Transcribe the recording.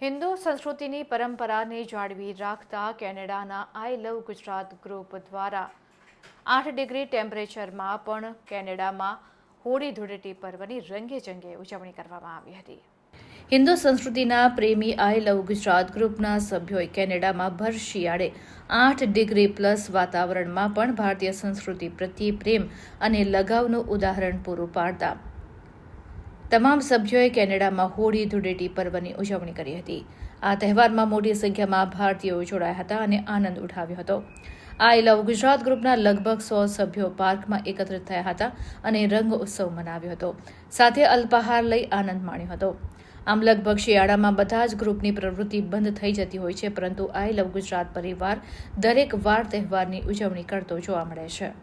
હિન્દુ સંસ્કૃતિની પરંપરાને જાળવી રાખતા કેનેડાના આઈ લવ ગુજરાત ગ્રુપ દ્વારા 8 ડિગ્રી ટેમ્પરેચરમાં પણ કેનેડામાં હોળી ધૂળેટી પર્વની રંગેચંગે ઉજવણી કરવામાં આવી હતી. હિન્દુ સંસ્કૃતિના પ્રેમી આઈ લવ ગુજરાત ગ્રુપના સભ્યોએ કેનેડામાં ભર શિયાળે 8 ડિગ્રી પ્લસ વાતાવરણમાં પણ ભારતીય સંસ્કૃતિ પ્રત્યે પ્રેમ અને લગાવનું ઉદાહરણ પૂરું પાડતા તમામ સભ્યોએ કેનેડામાં હોળી ધૂળેટી પર્વની ઉજવણી કરી હતી. આ તહેવારમાં મોટી સંખ્યામાં ભારતીયો જોડાયા હતા અને આનંદ ઉઠાવ્યો હતો. આઈ લવ ગુજરાત ગ્રુપના લગભગ 100 સભ્યો પાર્કમાં એકત્રિત થયા હતા અને રંગ ઉત્સવ મનાવ્યો હતો. સાથે અલ્પાહાર લઈ આનંદ માણ્યો હતો. આમ લગભગ શિયાળામાં બધા જ ગ્રુપની પ્રવૃત્તિ બંધ થઈ જતી હોય છે, પરંતુ આઈ લવ ગુજરાત પરિવાર દરેક વાર તહેવારની ઉજવણી કરતો જોવા મળે છે.